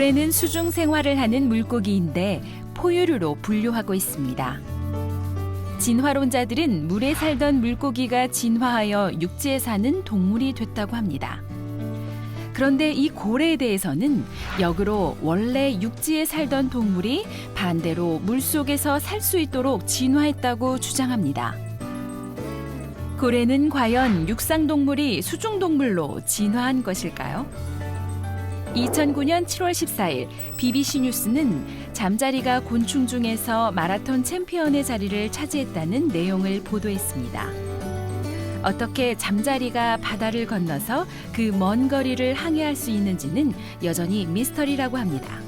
고래는 수중 생활을 하는 물고기인데 포유류로 분류하고 있습니다. 진화론자들은 물에 살던 물고기가 진화하여 육지에 사는 동물이 됐다고 합니다. 그런데 이 고래에 대해서는 역으로 원래 육지에 살던 동물이 반대로 물속에서 살 수 있도록 진화했다고 주장합니다. 고래는 과연 육상동물이 수중동물로 진화한 것일까요? 2009년 7월 14일 BBC 뉴스는 잠자리가 곤충 중에서 마라톤 챔피언의 자리를 차지했다는 내용을 보도했습니다. 어떻게 잠자리가 바다를 건너서 그 먼 거리를 항해할 수 있는지는 여전히 미스터리라고 합니다.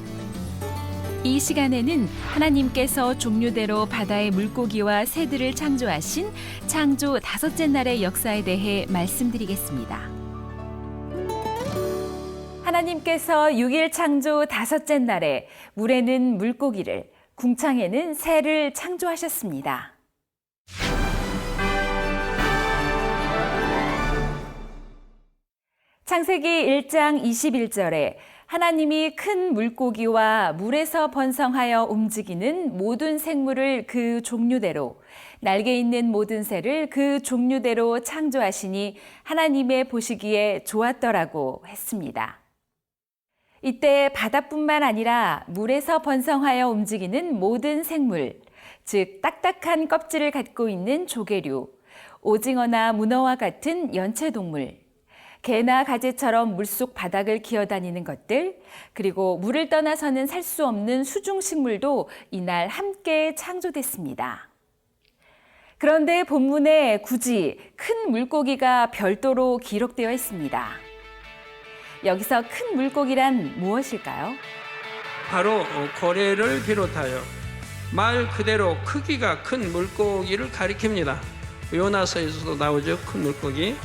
이 시간에는 하나님께서 종류대로 바다의 물고기와 새들을 창조하신 창조 다섯째 날의 역사에 대해 말씀드리겠습니다. 하나님께서 6일 창조 다섯째 날에 물에는 물고기를, 궁창에는 새를 창조하셨습니다. 창세기 1장 21절에 하나님이 큰 물고기와 물에서 번성하여 움직이는 모든 생물을 그 종류대로, 날개 있는 모든 새를 그 종류대로 창조하시니 하나님의 보시기에 좋았더라고 했습니다. 이때 바다뿐만 아니라 물에서 번성하여 움직이는 모든 생물, 즉 딱딱한 껍질을 갖고 있는 조개류, 오징어나 문어와 같은 연체동물, 개나 가재처럼 물속 바닥을 기어다니는 것들, 그리고 물을 떠나서는 살 수 없는 수중식물도 이날 함께 창조됐습니다. 그런데 본문에 굳이 큰 물고기가 별도로 기록되어 있습니다. 여기서 큰 물고기란 무엇일까요? 바로 고래를 비롯하여 말 그대로 크기가 큰 물고기를 가리킵니다. 요나서에서도 나오죠, 큰 물고기.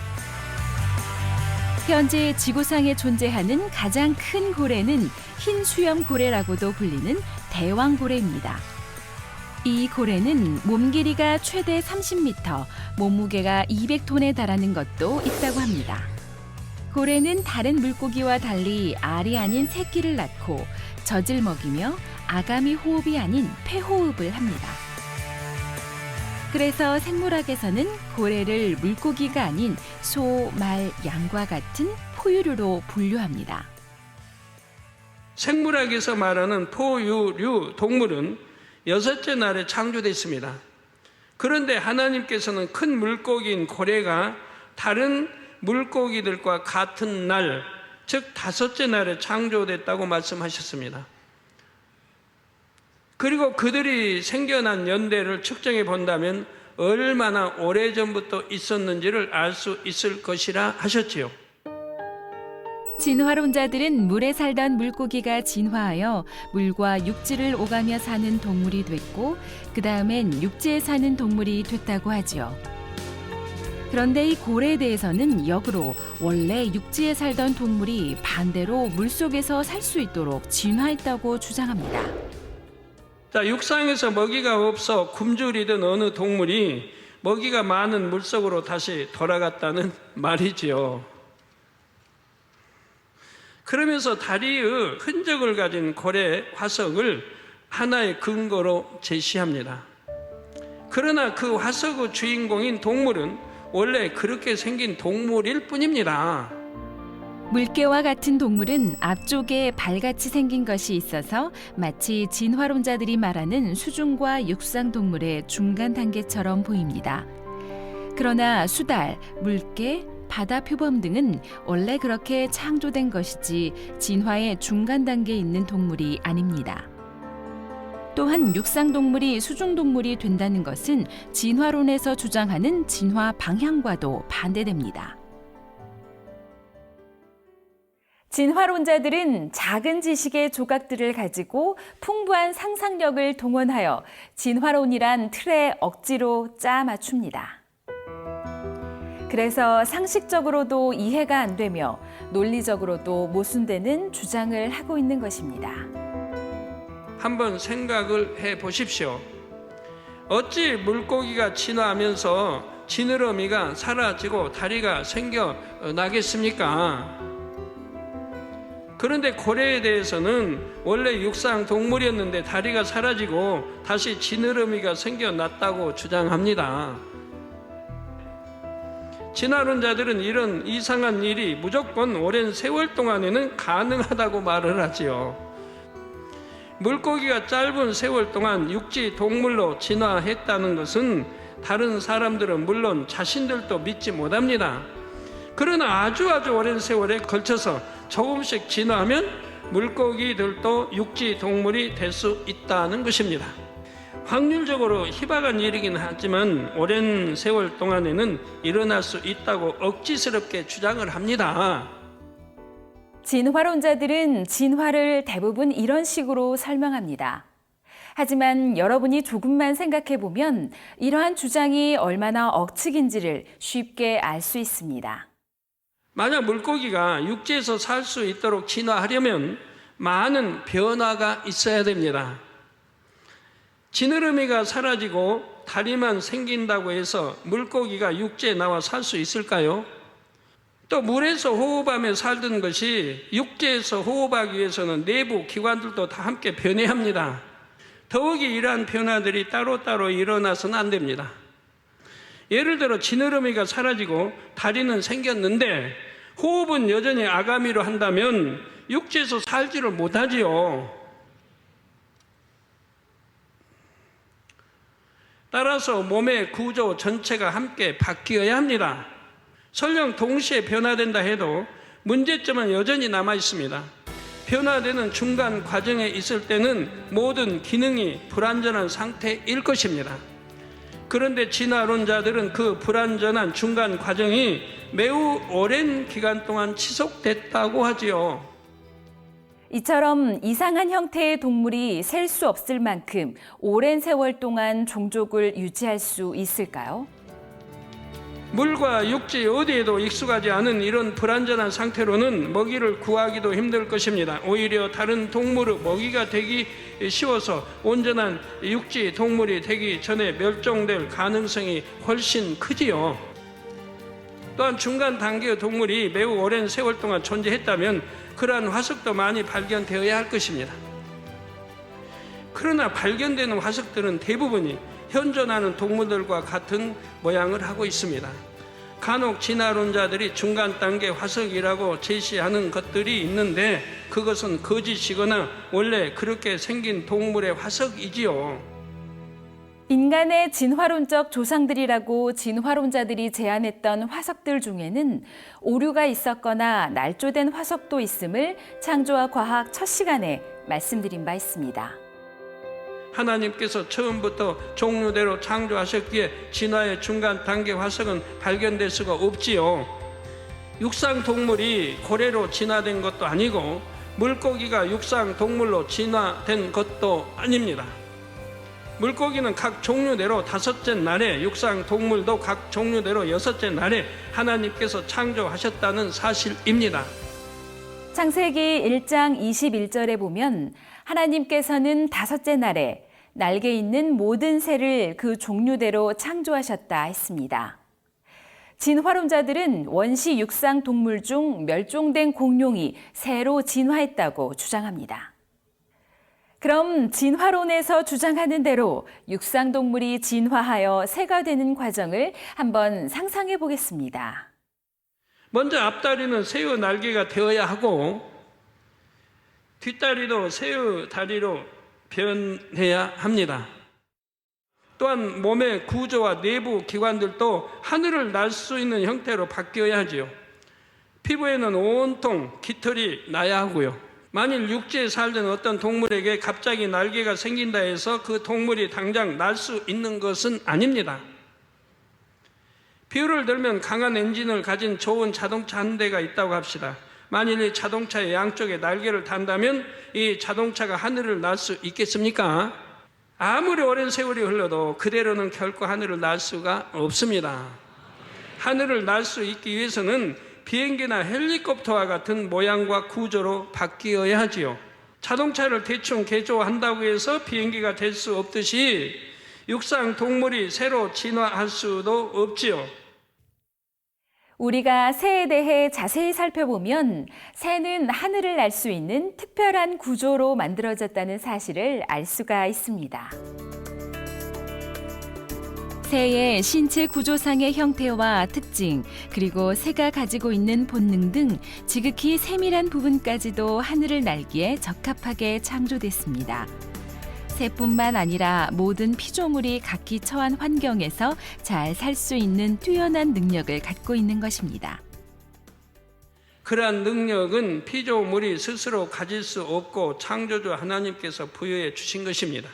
현재 지구상에 존재하는 가장 큰 고래는 흰 수염 고래라고도 불리는 대왕고래입니다. 이 고래는 몸 길이가 최대 30m, 몸무게가 200톤에 달하는 것도 있다고 합니다. 고래는 다른 물고기와 달리 알이 아닌 새끼를 낳고 젖을 먹이며 아가미 호흡이 아닌 폐호흡을 합니다. 그래서 생물학에서는 고래를 물고기가 아닌 소, 말, 양과 같은 포유류로 분류합니다. 생물학에서 말하는 포유류 동물은 여섯째 날에 창조됐습니다. 그런데 하나님께서는 큰 물고기인 고래가 다른 물고기들과 같은 날, 즉 다섯째 날에 창조됐다고 말씀하셨습니다. 그리고 그들이 생겨난 연대를 측정해 본다면 얼마나 오래전부터 있었는지를 알 수 있을 것이라 하셨지요. 진화론자들은 물에 살던 물고기가 진화하여 물과 육지를 오가며 사는 동물이 됐고 그 다음엔 육지에 사는 동물이 됐다고 하지요. 그런데 이 고래에 대해서는 역으로 원래 육지에 살던 동물이 반대로 물속에서 살 수 있도록 진화했다고 주장합니다. 자, 육상에서 먹이가 없어 굶주리던 어느 동물이 먹이가 많은 물속으로 다시 돌아갔다는 말이지요. 그러면서 다리의 흔적을 가진 고래 화석을 하나의 근거로 제시합니다. 그러나 그 화석의 주인공인 동물은 원래 그렇게 생긴 동물일 뿐입니다. 물개와 같은 동물은 앞쪽에 발같이 생긴 것이 있어서 마치 진화론자들이 말하는 수중과 육상 동물의 중간 단계처럼 보입니다. 그러나 수달, 물개, 바다 표범 등은 원래 그렇게 창조된 것이지 진화의 중간 단계에 있는 동물이 아닙니다. 또한 육상동물이 수중동물이 된다는 것은 진화론에서 주장하는 진화 방향과도 반대됩니다. 진화론자들은 작은 지식의 조각들을 가지고 풍부한 상상력을 동원하여 진화론이란 틀에 억지로 짜 맞춥니다. 그래서 상식적으로도 이해가 안 되며 논리적으로도 모순되는 주장을 하고 있는 것입니다. 한번 생각을 해 보십시오. 어찌 물고기가 진화하면서 지느러미가 사라지고 다리가 생겨나겠습니까? 그런데 고래에 대해서는 원래 육상 동물이었는데 다리가 사라지고 다시 지느러미가 생겨났다고 주장합니다. 진화론자들은 이런 이상한 일이 무조건 오랜 세월 동안에는 가능하다고 말을 하지요. 물고기가 짧은 세월 동안 육지 동물로 진화했다는 것은 다른 사람들은 물론 자신들도 믿지 못합니다. 그러나 아주 오랜 세월에 걸쳐서 조금씩 진화하면 물고기들도 육지 동물이 될 수 있다는 것입니다. 확률적으로 희박한 일이긴 하지만 오랜 세월 동안에는 일어날 수 있다고 억지스럽게 주장을 합니다. 진화론자들은 진화를 대부분 이런 식으로 설명합니다. 하지만 여러분이 조금만 생각해 보면 이러한 주장이 얼마나 억측인지를 쉽게 알 수 있습니다. 만약 물고기가 육지에서 살 수 있도록 진화하려면 많은 변화가 있어야 됩니다. 지느러미가 사라지고 다리만 생긴다고 해서 물고기가 육지에 나와 살 수 있을까요? 또 물에서 호흡하며 살던 것이 육지에서 호흡하기 위해서는 내부 기관들도 다 함께 변해야 합니다. 더욱이 이러한 변화들이 따로따로 일어나서는 안 됩니다. 예를 들어 지느러미가 사라지고 다리는 생겼는데 호흡은 여전히 아가미로 한다면 육지에서 살지를 못하지요. 따라서 몸의 구조 전체가 함께 바뀌어야 합니다. 설령 동시에 변화된다 해도 문제점은 여전히 남아 있습니다. 변화되는 중간 과정에 있을 때는 모든 기능이 불완전한 상태일 것입니다. 그런데 진화론자들은 그 불완전한 중간 과정이 매우 오랜 기간 동안 지속됐다고 하지요. 이처럼 이상한 형태의 동물이 셀 수 없을 만큼 오랜 세월 동안 종족을 유지할 수 있을까요? 물과 육지 어디에도 익숙하지 않은 이런 불완전한 상태로는 먹이를 구하기도 힘들 것입니다. 오히려 다른 동물의 먹이가 되기 쉬워서 온전한 육지 동물이 되기 전에 멸종될 가능성이 훨씬 크지요. 또한 중간 단계의 동물이 매우 오랜 세월 동안 존재했다면 그러한 화석도 많이 발견되어야 할 것입니다. 그러나 발견되는 화석들은 대부분이 현존하는 동물들과 같은 모양을 하고 있습니다. 간혹 진화론자들이 중간 단계 화석이라고 제시하는 것들이 있는데 그것은 거짓이거나 원래 그렇게 생긴 동물의 화석이지요. 인간의 진화론적 조상들이라고 진화론자들이 제안했던 화석들 중에는 오류가 있었거나 날조된 화석도 있음을 창조와 과학 첫 시간에 말씀드린 바 있습니다. 하나님께서 처음부터 종류대로 창조하셨기에 진화의 중간 단계 화석은 발견될 수가 없지요. 육상 동물이 고래로 진화된 것도 아니고 물고기가 육상 동물로 진화된 것도 아닙니다. 물고기는 각 종류대로 5째 날에, 육상 동물도 각 종류대로 6째 날에 하나님께서 창조하셨다는 사실입니다. 창세기 1장 21절에 보면 하나님께서는 5째 날에 날개 있는 모든 새를 그 종류대로 창조하셨다 했습니다. 진화론자들은 원시 육상 동물 중 멸종된 공룡이 새로 진화했다고 주장합니다. 그럼 진화론에서 주장하는 대로 육상 동물이 진화하여 새가 되는 과정을 한번 상상해 보겠습니다. 먼저 앞다리는 새의 날개가 되어야 하고 뒷다리도 새의 다리로 변해야 합니다. 또한 몸의 구조와 내부 기관들도 하늘을 날 수 있는 형태로 바뀌어야 하지요. 피부에는 온통 깃털이 나야 하고요. 만일 육지에 살던 어떤 동물에게 갑자기 날개가 생긴다 해서 그 동물이 당장 날 수 있는 것은 아닙니다. 비유를 들면 강한 엔진을 가진 좋은 자동차 한 대가 있다고 합시다. 만일 이 자동차의 양쪽에 날개를 단다면 이 자동차가 하늘을 날 수 있겠습니까? 아무리 오랜 세월이 흘러도 그대로는 결코 하늘을 날 수가 없습니다. 하늘을 날 수 있기 위해서는 비행기나 헬리콥터와 같은 모양과 구조로 바뀌어야 하지요. 자동차를 대충 개조한다고 해서 비행기가 될 수 없듯이 육상 동물이 새로 진화할 수도 없지요. 우리가 새에 대해 자세히 살펴보면 새는 하늘을 날 수 있는 특별한 구조로 만들어졌다는 사실을 알 수가 있습니다. 새의 신체 구조상의 형태와 특징, 그리고 새가 가지고 있는 본능 등 지극히 세밀한 부분까지도 하늘을 날기에 적합하게 창조됐습니다. 새뿐만 아니라 모든 피조물이 각기 처한 환경에서 잘 살 수 있는 뛰어난 능력을 갖고 있는 것입니다. 그러한 능력은 피조물이 스스로 가질 수 없고 창조주 하나님께서 부여해 주신 것입니다.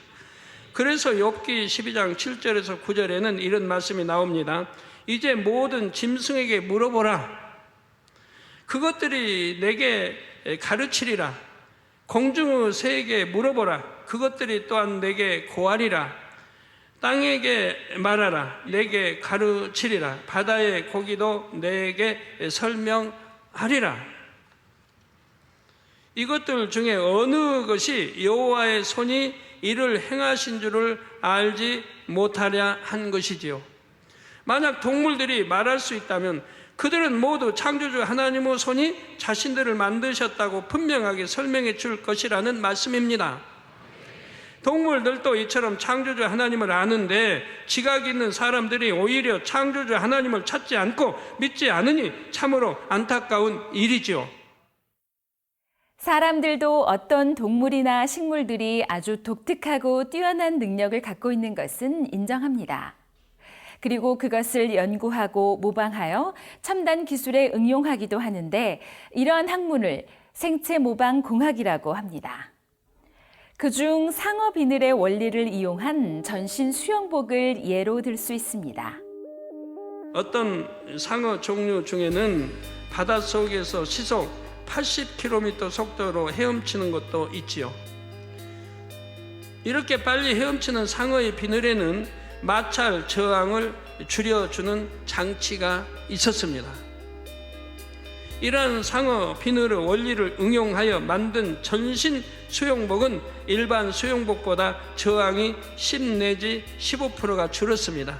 그래서 욥기 12장 7절에서 9절에는 이런 말씀이 나옵니다. 이제 모든 짐승에게 물어보라. 그것들이 내게 가르치리라. 공중의 새에게 물어보라. 그것들이 또한 내게 고하리라. 땅에게 말하라. 내게 가르치리라. 바다의 고기도 내게 설명하리라. 이것들 중에 어느 것이 여호와의 손이 이를 행하신 줄을 알지 못하려 한 것이지요. 만약 동물들이 말할 수 있다면 그들은 모두 창조주 하나님의 손이 자신들을 만드셨다고 분명하게 설명해 줄 것이라는 말씀입니다. 동물들도 이처럼 창조주 하나님을 아는데 지각 있는 사람들이 오히려 창조주 하나님을 찾지 않고 믿지 않으니 참으로 안타까운 일이지요. 사람들도 어떤 동물이나 식물들이 아주 독특하고 뛰어난 능력을 갖고 있는 것은 인정합니다. 그리고 그것을 연구하고 모방하여 첨단 기술에 응용하기도 하는데 이러한 학문을 생체 모방 공학이라고 합니다. 그중 상어 비늘의 원리를 이용한 전신 수영복을 예로 들 수 있습니다. 어떤 상어 종류 중에는 바닷속에서 시속 80km 속도로 헤엄치는 것도 있지요. 이렇게 빨리 헤엄치는 상어의 비늘에는 마찰 저항을 줄여주는 장치가 있었습니다. 이러한 상어 비늘의 원리를 응용하여 만든 전신 수영복은 일반 수영복보다 저항이 10 내지 15%가 줄었습니다.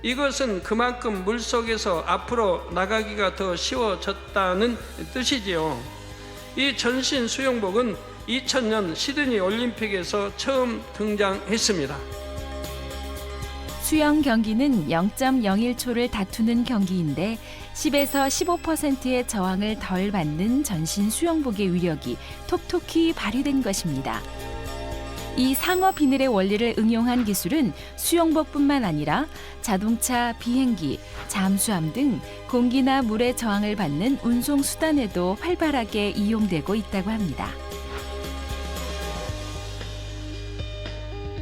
이것은 그만큼 물속에서 앞으로 나가기가 더 쉬워졌다는 뜻이지요. 이 전신 수영복은 2000년 시드니 올림픽에서 처음 등장했습니다. 수영 경기는 0.01초를 다투는 경기인데 10에서 15%의 저항을 덜 받는 전신 수영복의 위력이 톡톡히 발휘된 것입니다. 이 상어 비늘의 원리를 응용한 기술은 수영복뿐만 아니라 자동차, 비행기, 잠수함 등 공기나 물의 저항을 받는 운송 수단에도 활발하게 이용되고 있다고 합니다.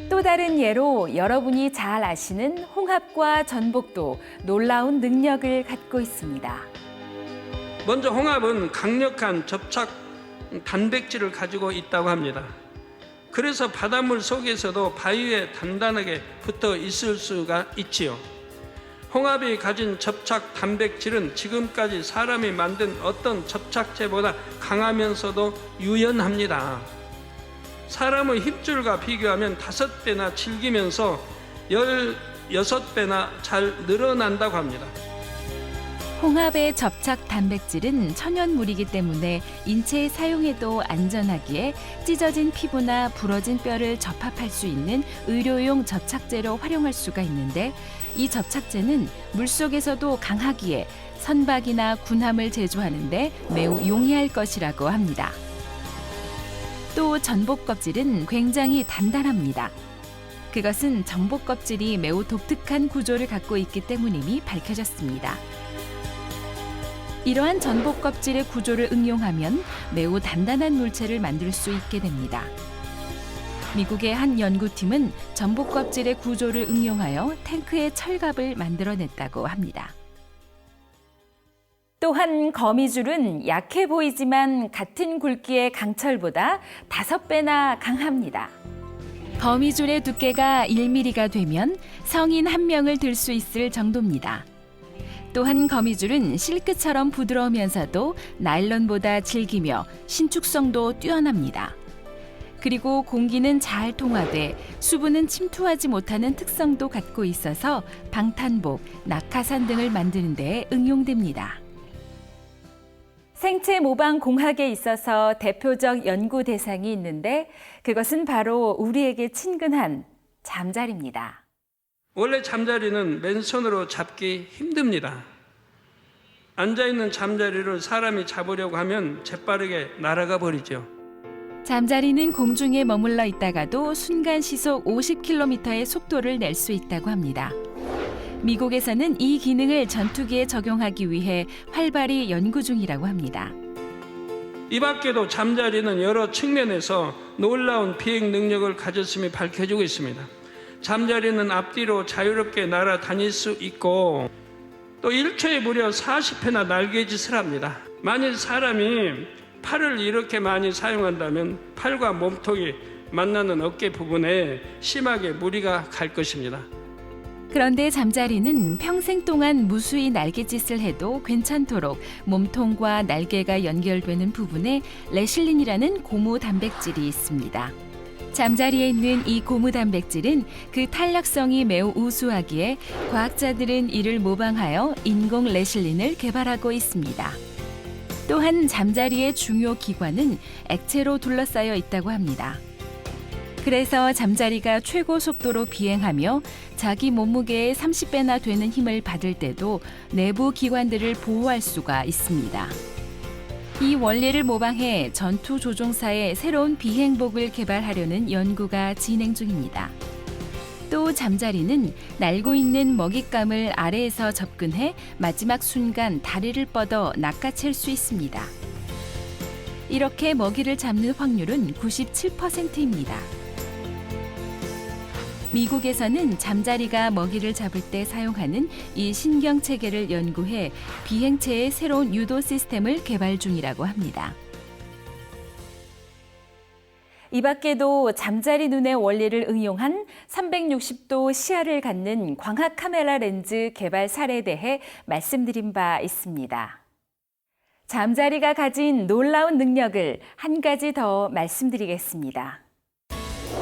또 다른 예로 여러분이 잘 아시는 홍합과 전복도 놀라운 능력을 갖고 있습니다. 먼저 홍합은 강력한 접착 단백질을 가지고 있다고 합니다. 그래서 바닷물 속에서도 바위에 단단하게 붙어 있을 수가 있지요. 홍합이 가진 접착 단백질은 지금까지 사람이 만든 어떤 접착제보다 강하면서도 유연합니다. 사람의 힘줄과 비교하면 5배나 질기면서 16배나 잘 늘어난다고 합니다. 홍합의 접착 단백질은 천연물이기 때문에 인체에 사용해도 안전하기에 찢어진 피부나 부러진 뼈를 접합할 수 있는 의료용 접착제로 활용할 수가 있는데 이 접착제는 물속에서도 강하기에 선박이나 군함을 제조하는 데 매우 용이할 것이라고 합니다. 또 전복 껍질은 굉장히 단단합니다. 그것은 전복 껍질이 매우 독특한 구조를 갖고 있기 때문임이 밝혀졌습니다. 이러한 전복 껍질의 구조를 응용하면 매우 단단한 물체를 만들 수 있게 됩니다. 미국의 한 연구팀은 전복 껍질의 구조를 응용하여 탱크의 철갑을 만들어냈다고 합니다. 또한 거미줄은 약해 보이지만 같은 굵기의 강철보다 5배나 강합니다. 거미줄의 두께가 1mm가 되면 성인 1명을 들 수 있을 정도입니다. 또한 거미줄은 실크처럼 부드러우면서도 나일론보다 질기며 신축성도 뛰어납니다. 그리고 공기는 잘 통하되 수분은 침투하지 못하는 특성도 갖고 있어서 방탄복, 낙하산 등을 만드는 데 응용됩니다. 생체 모방 공학에 있어서 대표적 연구 대상이 있는데 그것은 바로 우리에게 친근한 잠자리입니다. 원래 잠자리는 맨손으로 잡기 힘듭니다. 앉아있는 잠자리를 사람이 잡으려고 하면 재빠르게 날아가 버리죠. 잠자리는 공중에 머물러 있다가도 순간 시속 50km의 속도를 낼 수 있다고 합니다. 미국에서는 이 기능을 전투기에 적용하기 위해 활발히 연구 중이라고 합니다. 이 밖에도 잠자리는 여러 측면에서 놀라운 비행 능력을 가졌음이 밝혀지고 있습니다. 잠자리는 앞뒤로 자유롭게 날아다닐 수 있고 또 1초에 무려 40회나 날개짓을 합니다. 만일 사람이 팔을 이렇게 많이 사용한다면 팔과 몸통이 만나는 어깨 부분에 심하게 무리가 갈 것입니다. 그런데 잠자리는 평생 동안 무수히 날갯짓을 해도 괜찮도록 몸통과 날개가 연결되는 부분에 레실린이라는 고무 단백질이 있습니다. 잠자리에 있는 이 고무 단백질은 그 탄력성이 매우 우수하기에 과학자들은 이를 모방하여 인공 레실린을 개발하고 있습니다. 또한 잠자리의 중요 기관은 액체로 둘러싸여 있다고 합니다. 그래서 잠자리가 최고 속도로 비행하며 자기 몸무게의 30배나 되는 힘을 받을 때도 내부 기관들을 보호할 수가 있습니다. 이 원리를 모방해 전투 조종사의 새로운 비행복을 개발하려는 연구가 진행 중입니다. 또 잠자리는 날고 있는 먹잇감을 아래에서 접근해 마지막 순간 다리를 뻗어 낚아챌 수 있습니다. 이렇게 먹이를 잡는 확률은 97%입니다. 미국에서는 잠자리가 먹이를 잡을 때 사용하는 이 신경체계를 연구해 비행체의 새로운 유도 시스템을 개발 중이라고 합니다. 이 밖에도 잠자리 눈의 원리를 응용한 360도 시야를 갖는 광학 카메라 렌즈 개발 사례에 대해 말씀드린 바 있습니다. 잠자리가 가진 놀라운 능력을 한 가지 더 말씀드리겠습니다.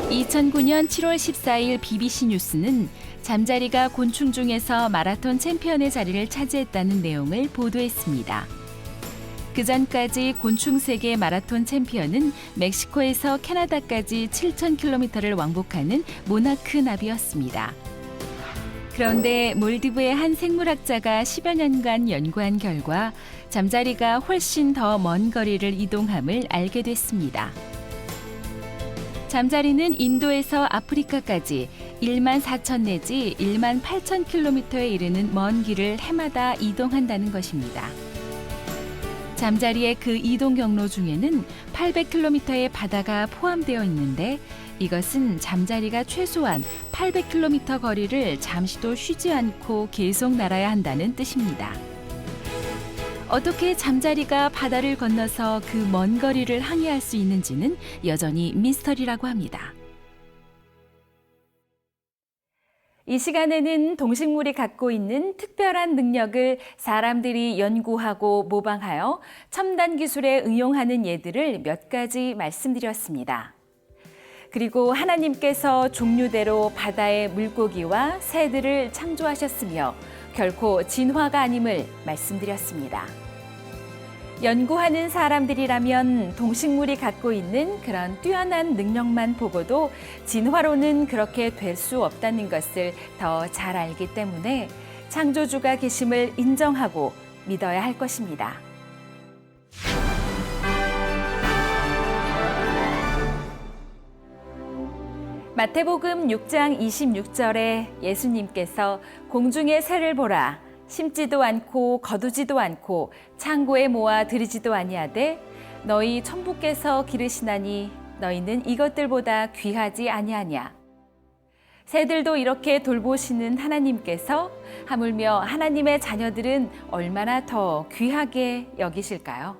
2009년 7월 14일 BBC 뉴스는 잠자리가 곤충 중에서 마라톤 챔피언의 자리를 차지했다는 내용을 보도했습니다. 그전까지 곤충 세계 마라톤 챔피언은 멕시코에서 캐나다까지 7,000km를 왕복하는 모나크 나비였습니다. 그런데 몰디브의 한 생물학자가 10여 년간 연구한 결과 잠자리가 훨씬 더 먼 거리를 이동함을 알게 됐습니다. 잠자리는 인도에서 아프리카까지 1만 4천 내지 1만 8천 킬로미터에 이르는 먼 길을 해마다 이동한다는 것입니다. 잠자리의 그 이동 경로 중에는 800km의 바다가 포함되어 있는데 이것은 잠자리가 최소한 800km 거리를 잠시도 쉬지 않고 계속 날아야 한다는 뜻입니다. 어떻게 잠자리가 바다를 건너서 그 먼 거리를 항해할 수 있는지는 여전히 미스터리라고 합니다. 이 시간에는 동식물이 갖고 있는 특별한 능력을 사람들이 연구하고 모방하여 첨단 기술에 응용하는 예들을 몇 가지 말씀드렸습니다. 그리고 하나님께서 종류대로 바다의 물고기와 새들을 창조하셨으며 결코 진화가 아님을 말씀드렸습니다. 연구하는 사람들이라면 동식물이 갖고 있는 그런 뛰어난 능력만 보고도 진화로는 그렇게 될 수 없다는 것을 더 잘 알기 때문에 창조주가 계심을 인정하고 믿어야 할 것입니다. 마태복음 6장 26절에 예수님께서 공중의 새를 보라 심지도 않고 거두지도 않고 창고에 모아 들이지도 아니하되 너희 천부께서 기르시나니 너희는 이것들보다 귀하지 아니하냐. 새들도 이렇게 돌보시는 하나님께서 하물며 하나님의 자녀들은 얼마나 더 귀하게 여기실까요?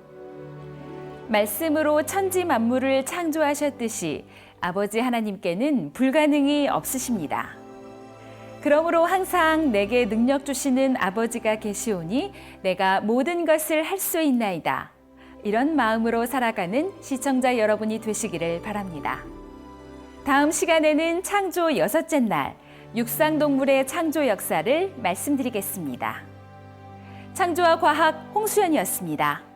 말씀으로 천지 만물을 창조하셨듯이 아버지 하나님께는 불가능이 없으십니다. 그러므로 항상 내게 능력 주시는 아버지가 계시오니 내가 모든 것을 할 수 있나이다 이런 마음으로 살아가는 시청자 여러분이 되시기를 바랍니다. 다음 시간에는 창조 6째 날, 육상동물의 창조 역사를 말씀드리겠습니다. 창조와 과학 홍수연이었습니다.